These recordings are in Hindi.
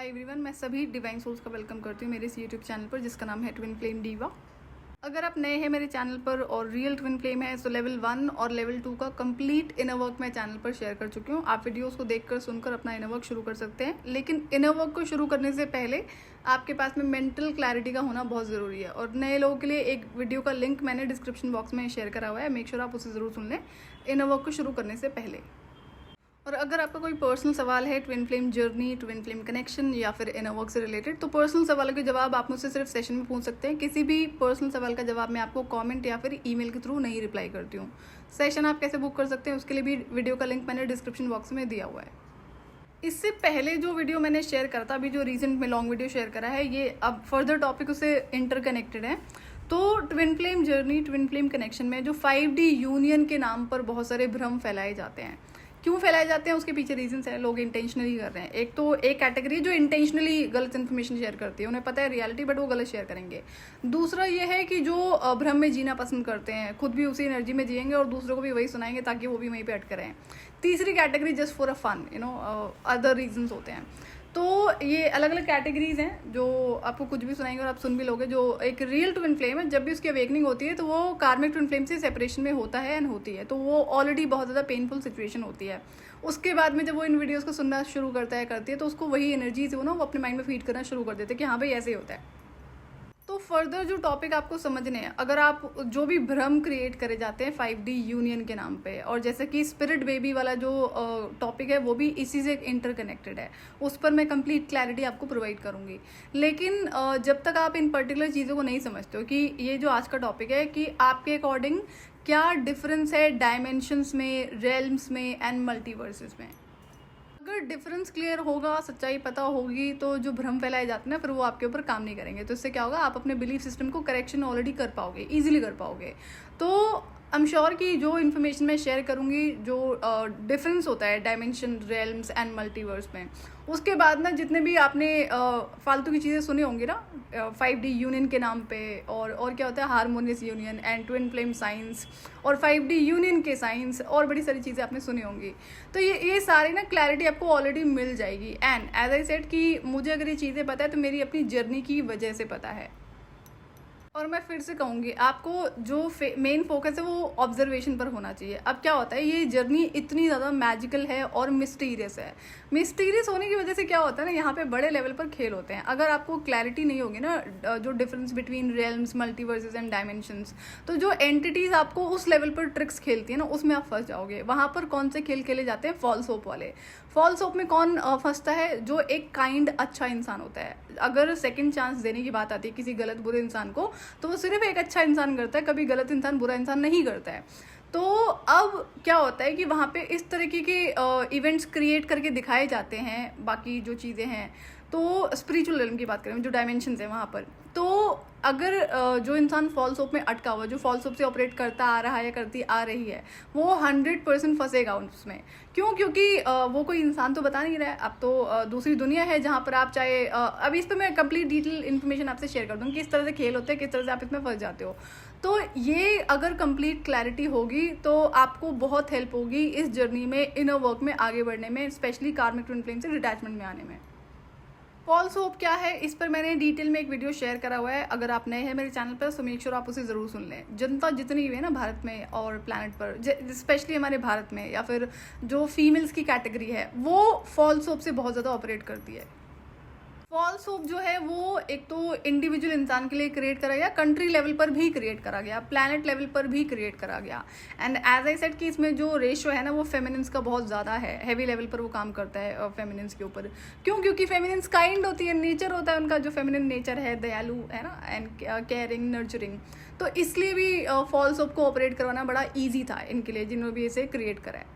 हाय एवरीवन, मैं सभी डिवाइन सोल्स का वेलकम करती हूँ मेरे इस यूट्यूब चैनल पर जिसका नाम है ट्विन फ्लेम डीवा। अगर आप नए हैं मेरे चैनल पर और रियल ट्विन फ्लेम है तो लेवल 1 और लेवल 2 का कंप्लीट इनर वर्क मैं चैनल पर शेयर कर चुकी हूँ। आप वीडियोस को देखकर सुनकर अपना इनर वर्क शुरू कर सकते हैं, लेकिन इनर वर्क को शुरू करने से पहले आपके पास में मेंटल क्लैरिटी का होना बहुत ज़रूरी है। और नए लोगों के लिए एक वीडियो का लिंक मैंने डिस्क्रिप्शन बॉक्स में शेयर करा हुआ है, मेक श्योर आप उसे ज़रूर सुन लें इनर वर्क को शुरू करने से पहले। और अगर आपका कोई पर्सनल सवाल है twin flame journey, twin flame connection या फिर इनर वर्क से रिलेटेड, तो पर्सनल सवालों के जवाब आप मुझसे सिर्फ सेशन में पूछ सकते हैं। किसी भी पर्सनल सवाल का जवाब मैं आपको कमेंट या फिर ईमेल के थ्रू नहीं रिप्लाई करती हूँ। सेशन आप कैसे बुक कर सकते हैं उसके लिए भी वीडियो का लिंक मैंने डिस्क्रिप्शन बॉक्स में दिया हुआ है। इससे पहले जो वीडियो मैंने शेयर करा था, अभी जो रिसेंट में लॉन्ग वीडियो शेयर करा है, ये अब फर्दर टॉपिक उससे इंटरकनेक्टेड है। तो twin flame journey, twin flame connection में जो 5D यूनियन के नाम पर बहुत सारे भ्रम फैलाए जाते हैं। क्यों फैलाए जाते हैं उसके पीछे रीजंस है। लोग इंटेंशनली कर रहे हैं। एक तो एक कैटेगरी जो इंटेंशनली गलत इन्फॉर्मेशन शेयर करती है, उन्हें पता है रियलिटी बट वो गलत शेयर करेंगे। दूसरा ये है कि जो भ्रम में जीना पसंद करते हैं, खुद भी उसी एनर्जी में जिएंगे और दूसरों को भी वही सुनाएंगे ताकि वो भी वहीं पे अटके रहें। तीसरी category just for a fun, other reasons होते हैं। तो ये अलग अलग कैटेगरीज हैं जो आपको कुछ भी सुनाएंगे और आप सुन भी लोगे। जो एक रियल ट्विन फ्लेम है, जब भी उसकी अवेकनिंग होती है तो वो कार्मिक ट्विन फ्लेम से सेपरेशन में होता है एंड होती है, तो वो ऑलरेडी बहुत ज़्यादा पेनफुल सिचुएशन होती है। उसके बाद में जब वो इन वीडियोस को सुनना शुरू करता है करती है, तो उसको वही एनर्जी वो अपने माइंड में फीड करना शुरू कर देते हैं कि हाँ भाई ऐसे ही होता है। तो फर्दर जो टॉपिक आपको समझने हैं, अगर आप जो भी भ्रम क्रिएट करे जाते हैं 5D यूनियन के नाम पे, और जैसे कि स्पिरिट बेबी वाला जो टॉपिक है वो भी इसी से इंटरकनेक्टेड है, उस पर मैं कंप्लीट क्लैरिटी आपको प्रोवाइड करूंगी। लेकिन जब तक आप इन पर्टिकुलर चीज़ों को नहीं समझते हो कि ये जो आज का टॉपिक है कि आपके अकॉर्डिंग क्या डिफरेंस है डायमेंशंस में, रेल्म्स में एंड मल्टीवर्सेस में, अगर डिफरेंस क्लियर होगा, सच्चाई पता होगी, तो जो भ्रम फैलाए जाते हैं ना फिर वो आपके ऊपर काम नहीं करेंगे। तो इससे क्या होगा, आप अपने बिलीफ सिस्टम को करेक्शन ऑलरेडी कर पाओगे, इजीली कर पाओगे। तो आई एम श्योर कि जो इन्फॉर्मेशन मैं शेयर करूंगी, जो डिफरेंस होता है डायमेंशन, रेल्म्स एंड मल्टीवर्स में, उसके बाद ना जितने भी आपने फालतू की चीज़ें सुनी होंगी ना 5D यूनियन के नाम पे, और क्या होता है harmonious union and twin flame science और 5D यूनियन के साइंस, और बड़ी सारी चीज़ें आपने सुनी होंगी। तो ये सारी ना क्लैरिटी आपको ऑलरेडी मिल जाएगी। एंड एज आई सेड कि मुझे अगर ये चीज़ें पता है तो मेरी अपनी जर्नी की वजह से पता है। और मैं फिर से कहूँगी, आपको जो मेन फोकस है वो ऑब्जर्वेशन पर होना चाहिए। अब क्या होता है, ये जर्नी इतनी ज़्यादा मैजिकल है और मिस्टीरियस है। मिस्टीरियस होने की वजह से क्या होता है ना, यहाँ पे बड़े लेवल पर खेल होते हैं। अगर आपको क्लैरिटी नहीं होगी ना जो difference between realms, multiverses and dimensions, तो जो एंटिटीज आपको उस लेवल पर ट्रिक्स खेलती है ना, उसमें आप फंस जाओगे। वहाँ पर कौन से खेल खेले जाते हैं, फॉल्स होप वाले। फॉल्स होप में कौन फंसता है, जो एक काइंड अच्छा इंसान होता है। अगर सेकंड चांस देने की बात आती है किसी गलत बुरे इंसान को, तो वो सिर्फ एक अच्छा इंसान करता है, कभी गलत इंसान, बुरा इंसान नहीं करता है। तो अब क्या होता है कि वहाँ पे इस तरीके के इवेंट्स क्रिएट करके दिखाए जाते हैं। बाकी जो चीज़ें हैं, तो स्पिरिचुअल रियल्म की बात करें, जो डायमेंशंस हैं वहाँ पर, तो अगर जो इंसान फॉल्स होप में अटका हुआ, जो फॉल्स होप से ऑपरेट करता आ रहा है या करती आ रही है, वो 100% फंसेगा उसमें। क्यों? क्योंकि वो कोई इंसान तो बता नहीं रहा है। अब तो दूसरी दुनिया है जहाँ पर आप चाहे अभी इस पर मैं कंप्लीट डिटेल इन्फॉर्मेशन आपसे शेयर कर दूँगी कि किस तरह से खेल होते हैं, किस तरह से आप इसमें फंस जाते हो। तो ये अगर कंप्लीट क्लैरिटी होगी तो आपको बहुत हेल्प होगी इस जर्नी में, इनर वर्क में आगे बढ़ने में, स्पेशली कार्मिक ट्विन फ्लेम से डिटैचमेंट में आने में। फॉल्स होप क्या है, इस पर मैंने डिटेल में एक वीडियो शेयर करा हुआ है। अगर आप नए हैं मेरे चैनल पर तो मेक श्योर आप उसे ज़रूर सुन लें। जनता जितनी भी है ना भारत में और प्लैनेट पर, स्पेशली हमारे भारत में, या फिर जो फीमेल्स की कैटेगरी है, वो फॉल्स होप से बहुत ज़्यादा ऑपरेट करती है। फॉल्स होप जो है वो एक तो इंडिविजुअल इंसान के लिए क्रिएट करा गया, कंट्री लेवल पर भी क्रिएट करा गया, प्लैनेट लेवल पर भी क्रिएट करा गया। एंड एज आई सेड कि इसमें जो रेशियो है ना वो फेमिनिन्स का बहुत ज़्यादा है, हैवी लेवल पर वो काम करता है फेमिनिन्स के ऊपर। क्यों? क्योंकि फेमिनिन्स काइंड होती है, नेचर होता है उनका, जो फेमिनिन नेचर है, दयालु है ना, एंड केयरिंग, नर्चरिंग। तो इसलिए भी फॉल्स होप को ऑपरेट करवाना बड़ा ईजी था इनके लिए, जिन्होंने भी इसे क्रिएट करा है।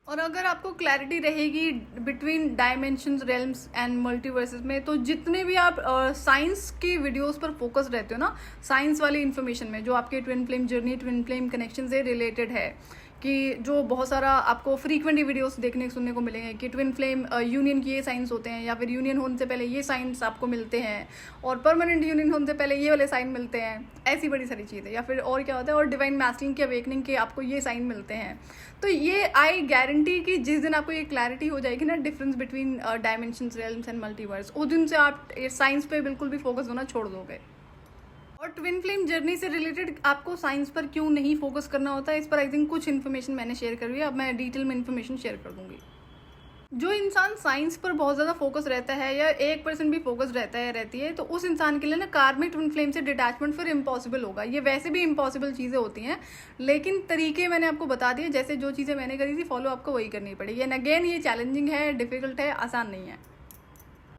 और अगर आपको क्लैरिटी रहेगी between dimensions, realms and multiverses में, तो जितने भी आप साइंस के वीडियोस पर फोकस रहते हो ना, साइंस वाली इन्फॉर्मेशन में, जो आपके twin flame journey, twin flame connection से रिलेटेड है, कि जो बहुत सारा आपको फ्रीक्वेंटली वीडियोस देखने सुनने को मिलेंगे कि ट्विन फ्लेम यूनियन की ये साइंस होते हैं, या फिर यूनियन होने से पहले ये साइंस आपको मिलते हैं, और परमानेंट यूनियन होने से पहले ये वाले साइन मिलते हैं, ऐसी बड़ी सारी चीज़ें। या फिर और क्या होता है, और डिवाइन मैस्कुलिन की अवेकनिंग के आपको ये साइन मिलते हैं। तो ये आई गारंटी कि जिस दिन आपको ये क्लैरिटी हो जाएगी ना difference between dimensions, realms and multiverse, उस दिन से आप साइंस पे बिल्कुल भी फोकस होना छोड़ दोगे। और ट्विन फ्लेम जर्नी से रिलेटेड आपको साइंस पर क्यों नहीं फोकस करना होता है, इस पर आई थिंक कुछ इन्फॉर्मेशन मैंने शेयर कर दी है। अब मैं डिटेल में इन्फॉर्मेशन शेयर कर दूंगी। जो इंसान साइंस पर बहुत ज़्यादा फोकस रहता है, या 1% भी फोकस रहता है रहती है, तो उस इंसान के लिए ना कार्मिक ट्विन फ्लेम से डिटैचमेंट फिर इम्पॉसिबल होगा। ये वैसे भी इम्पॉसिबल चीज़ें होती हैं, लेकिन तरीके मैंने आपको बता दिए। जैसे जो चीज़ें मैंने करी थी फॉलो आपको वही करनी पड़ेगी। एंड अगेन ये चैलेंजिंग है, डिफिकल्ट है, आसान नहीं है।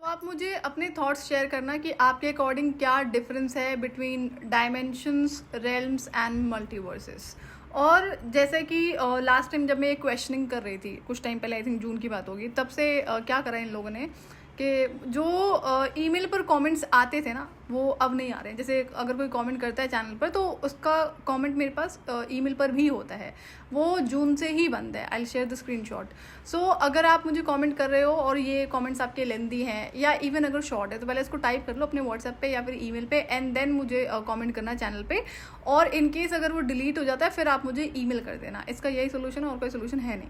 तो आप मुझे अपने थॉट्स शेयर करना कि आपके अकॉर्डिंग क्या डिफरेंस है between dimensions, realms and multiverses. और जैसे कि लास्ट टाइम जब मैं एक क्वेश्चनिंग कर रही थी, कुछ टाइम पहले, आई थिंक जून की बात होगी, तब से क्या करा इन लोगों ने कि जो ईमेल पर कमेंट्स आते थे ना, वो अब नहीं आ रहे हैं। जैसे अगर कोई कमेंट करता है चैनल पर, तो उसका कमेंट मेरे पास ईमेल पर भी होता है। वो जून से ही बंद है। I will share the screenshot. So अगर आप मुझे कमेंट कर रहे हो और ये कमेंट्स आपके लेंदी हैं, या इवन अगर शॉर्ट है, तो पहले इसको टाइप कर लो अपने व्हाट्सएप पे या फिर ईमेल पे, एंड देन मुझे कमेंट करना चैनल पे। और इन केस अगर वो डिलीट हो जाता है, फिर आप मुझे ईमेल कर देना। इसका यही सोल्यूशन है, और कोई सोल्यूशन है नहीं।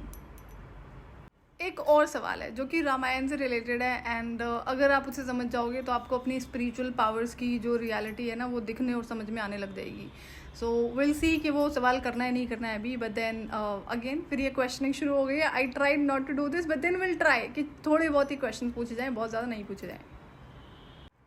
एक और सवाल है जो कि रामायण से रिलेटेड है, एंड अगर आप उसे समझ जाओगे तो आपको अपनी स्पिरिचुअल पावर्स की जो रियलिटी है ना, वो दिखने और समझ में आने लग जाएगी। सो विल सी कि वो सवाल करना है नहीं करना है अभी। बट देन अगेन फिर ये क्वेश्चनिंग शुरू हो गई है। I tried not to do this, but then will try कि थोड़े बहुत ही क्वेश्चन पूछे जाएँ, बहुत ज़्यादा नहीं पूछे जाएँ।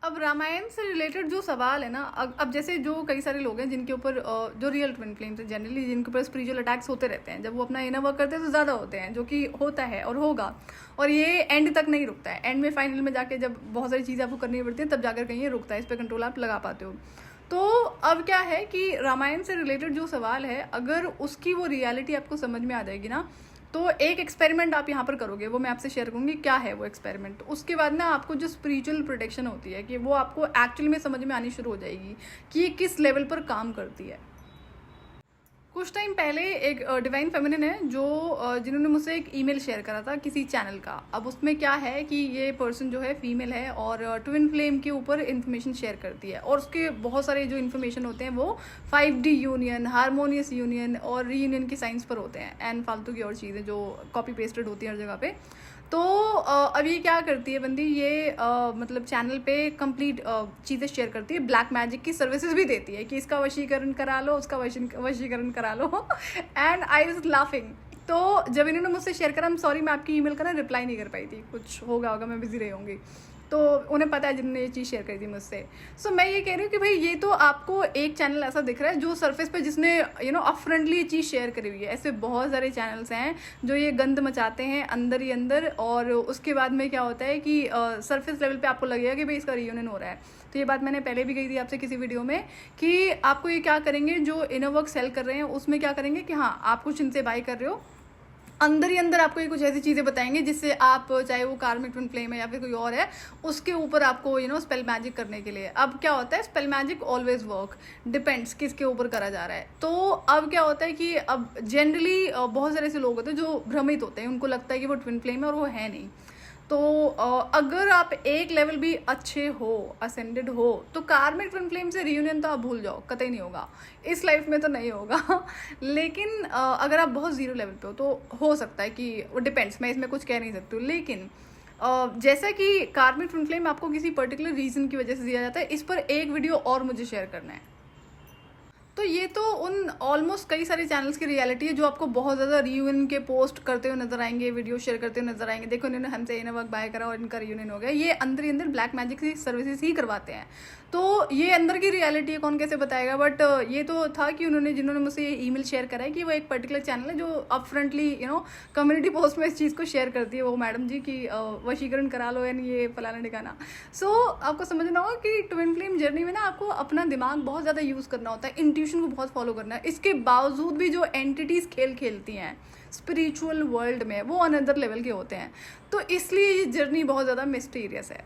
अब रामायण से रिलेटेड जो सवाल है ना, अब जैसे जो कई सारे लोग हैं जिनके ऊपर जो रियल ट्विन फ्लेम्स है जनरली, जिनके ऊपर स्पिरिचुअल अटैक्स होते रहते हैं, जब वो अपना इनर वर्क करते हैं तो ज़्यादा होते हैं, जो कि होता है और होगा। और ये एंड तक नहीं रुकता है। एंड में फाइनल में जाके जब बहुत सारी चीज़ें आपको करनी पड़ती हैं, तब जाकर कहीं ये रुकता है। इस पर कंट्रोल आप लगा पाते हो। तो अब क्या है कि रामायण से रिलेटेड जो सवाल है, अगर उसकी वो रियलिटी आपको समझ में आ जाएगी ना, तो एक एक्सपेरिमेंट आप यहाँ पर करोगे, वो मैं आपसे शेयर करूँगी क्या है वो एक्सपेरिमेंट। उसके बाद ना आपको जो स्पिरिचुअल प्रोटेक्शन होती है, कि वो आपको एक्चुअली में समझ में आनी शुरू हो जाएगी कि ये किस लेवल पर काम करती है। कुछ टाइम पहले एक डिवाइन फेमिनिन है जो जिन्होंने मुझसे एक ईमेल शेयर करा था किसी चैनल का। अब उसमें क्या है कि ये पर्सन जो है फीमेल है, और ट्विन फ्लेम के ऊपर इन्फॉर्मेशन शेयर करती है। और उसके बहुत सारे जो इन्फॉर्मेशन होते हैं वो 5D यूनियन, हारमोनियस यूनियन और रीयूनियन की साइंस पर होते हैं, एंड फालतू की और चीज़ें जो कॉपी पेस्टेड होती है हर जगह पे। तो अभी क्या करती है बंदी, ये मतलब चैनल पे कंप्लीट चीज़ें शेयर करती है, ब्लैक मैजिक की सर्विसेज भी देती है कि इसका वशीकरण करा लो, उसका वशीकरण करा लो। And I was laughing. तो जब इन्होंने मुझसे शेयर करा, I'm सॉरी मैं आपकी ईमेल का ना रिप्लाई नहीं कर पाई थी, कुछ होगा मैं बिजी रही होंगी। तो उन्हें पता है जिन्होंने ये चीज़ शेयर करी थी मुझसे। सो मैं ये कह रही हूँ कि भाई ये तो आपको एक चैनल ऐसा दिख रहा है जो सरफेस पे जिसने अपफ्रंटली ये चीज़ शेयर करी हुई है। ऐसे बहुत सारे चैनल्स हैं जो ये गंद मचाते हैं अंदर ही अंदर, और उसके बाद में क्या होता है कि सरफेस लेवल पे आपको लगेगा कि भाई इसका रियूनियन हो रहा है। तो ये बात मैंने पहले भी कही थी आपसे किसी वीडियो में कि आपको ये क्या करेंगे, जो इनर वर्क सेल कर रहे हैं उसमें क्या करेंगे कि हाँ आप कुछ इनसे बाय कर रहे हो, अंदर ही अंदर आपको ये कुछ ऐसी चीज़ें बताएंगे जिससे आप, चाहे वो कार्मिक ट्विन फ्लेम है या फिर कोई और है, उसके ऊपर आपको स्पेल मैजिक करने के लिए। अब क्या होता है, spell magic always work, depends किसके ऊपर करा जा रहा है। तो अब क्या होता है कि अब जनरली बहुत सारे ऐसे लोग होते हैं जो भ्रमित होते हैं, उनको लगता है कि वो ट्विन फ्लेम है और वो है नहीं। तो अगर आप एक लेवल भी अच्छे हो, असेंडेड हो, तो कार्मिक ट्विन फ्लेम से रियूनियन तो आप भूल जाओ, कतई नहीं होगा, इस लाइफ में तो नहीं होगा। लेकिन अगर आप बहुत जीरो लेवल पे हो तो हो सकता है कि वो डिपेंड्स, मैं इसमें कुछ कह नहीं सकती हूँ। लेकिन जैसा कि कार्मिक ट्विन फ्लेम आपको किसी पर्टिकुलर रीज़न की वजह से दिया जाता है, इस पर एक वीडियो और मुझे शेयर करना है। तो ये तो उन ऑलमोस्ट कई सारे चैनल्स की रियलिटी है जो आपको बहुत ज़्यादा रियूनियन के पोस्ट करते हुए नजर आएंगे, वीडियो शेयर करते हुए नजर आएंगे। देखो इन्होंने हमसे इनर वर्क बाय करा और इनका रियूनियन हो गया। ये अंदर ही अंदर ब्लैक मैजिक की सर्विसेज ही करवाते हैं। तो ये अंदर की रियलिटी है, कौन कैसे बताएगा। बट ये तो था कि जिन्होंने मुझसे ये ईमेल शेयर करा है कि वो एक पर्टिकुलर चैनल है जो अपफ्रंटली कम्युनिटी पोस्ट में इस चीज़ को शेयर करती है, वो मैडम जी की वशीकरण करा लो यानी ये फलाना ठिकाना। सो आपको समझना होगा कि ट्विन फ्लेम जर्नी में ना आपको अपना दिमाग बहुत ज़्यादा यूज़ करना होता है, इंट्यूशन को बहुत फॉलो करना है। इसके बावजूद भी जो एंटिटीज़ खेल खेलती हैं स्पिरिचुअल वर्ल्ड में, वो अनदर लेवल के होते हैं। तो इसलिए ये जर्नी बहुत ज़्यादा मिस्टीरियस है।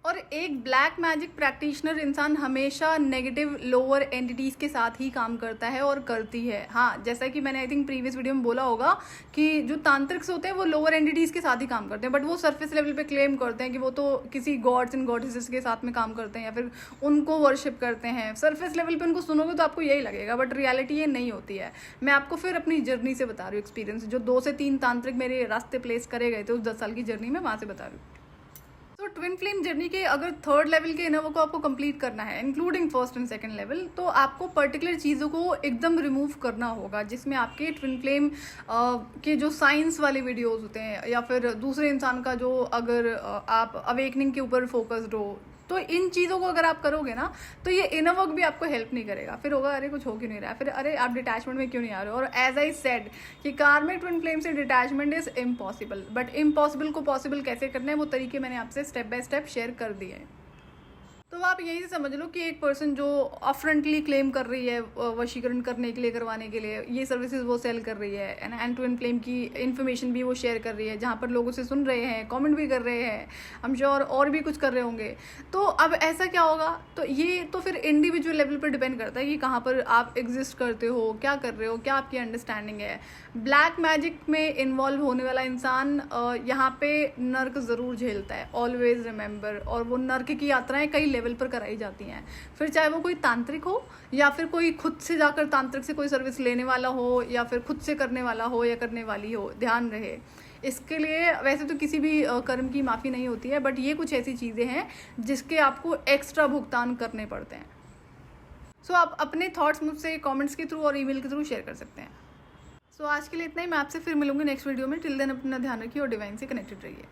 और एक ब्लैक मैजिक प्रैक्टिशनर इंसान हमेशा नेगेटिव लोअर एंटिटीज़ के साथ ही काम करता है और करती है। हाँ, जैसा कि मैंने आई थिंक प्रीवियस वीडियो में बोला होगा कि जो तांत्रिक्स होते हैं वो लोअर एंटिटीज़ के साथ ही काम करते हैं, बट वो सरफेस लेवल पे क्लेम करते हैं कि वो तो किसी गॉड्स एंड गॉडेसेस के साथ में काम करते हैं या फिर उनको वर्शिप करते हैं। सरफेस लेवल पे उनको सुनोगे तो आपको यही लगेगा, बट रियलिटी ये नहीं होती है। मैं आपको फिर अपनी जर्नी से बता रही हूँ, एक्सपीरियंस जो 2 से 3 तांत्रिक मेरे रास्ते प्लेस करे गए थे उस 10 साल की जर्नी में, वहाँ से बता रही हूँ। तो ट्विन फ्लेम जर्नी के अगर 3rd लेवल के इनर वर्क को आपको कंप्लीट करना है, including 1st and 2nd level, तो आपको पर्टिकुलर चीज़ों को एकदम रिमूव करना होगा, जिसमें आपके ट्विन फ्लेम के जो साइंस वाले वीडियोस होते हैं या फिर दूसरे इंसान का जो अगर आप अवेकनिंग के ऊपर फोकस्ड हो, तो इन चीज़ों को अगर आप करोगे ना तो ये इनर वर्क भी आपको हेल्प नहीं करेगा। फिर होगा अरे कुछ हो क्यों नहीं रहा है, फिर अरे आप डिटैचमेंट में क्यों नहीं आ रहे हो। और एज आई सेड कि कार्मिक ट्विन फ्लेम से detachment is impossible, but impossible को पॉसिबल कैसे करना है वो तरीके मैंने आपसे स्टेप बाय स्टेप शेयर कर दिए हैं। तो आप यही से समझ लो कि एक पर्सन जो अफ्रंटली क्लेम कर रही है वशीकरण करने के लिए, करवाने के लिए ये सर्विसेज वो सेल कर रही है, एंड ट्विन फ्लेम की इन्फॉर्मेशन भी वो शेयर कर रही है, जहाँ पर लोग उसे सुन रहे हैं, कमेंट भी कर रहे हैं, हम श्योर और भी कुछ कर रहे होंगे। तो अब ऐसा क्या होगा, तो ये तो फिर इंडिविजुअल लेवल पर डिपेंड करता है कि कहाँ पर आप एग्जिस्ट करते हो, क्या कर रहे हो, क्या आपकी अंडरस्टैंडिंग है। ब्लैक मैजिक में इन्वॉल्व होने वाला इंसान यहाँ पे नर्क ज़रूर झेलता है, ऑलवेज रिमेंबर। और वो नर्क की यात्राएं कई लेवल पर कराई जाती हैं, फिर चाहे वो कोई तांत्रिक हो या फिर कोई खुद से जाकर तांत्रिक से कोई सर्विस लेने वाला हो या फिर खुद से करने वाला हो या करने वाली हो। ध्यान रहे, इसके लिए वैसे तो किसी भी कर्म की माफ़ी नहीं होती है, बट ये कुछ ऐसी चीज़ें हैं जिसके आपको एक्स्ट्रा भुगतान करने पड़ते हैं। सो आप अपने थॉट्स मुझसे कमेंट्स के थ्रू और ईमेल के थ्रू शेयर कर सकते हैं। सो आज के लिए इतना ही। मैं आपसे फिर मिलूंगी नेक्स्ट वीडियो में। टिल देन अपना ध्यान रखिए और डिवाइन से कनेक्टेड रहिए।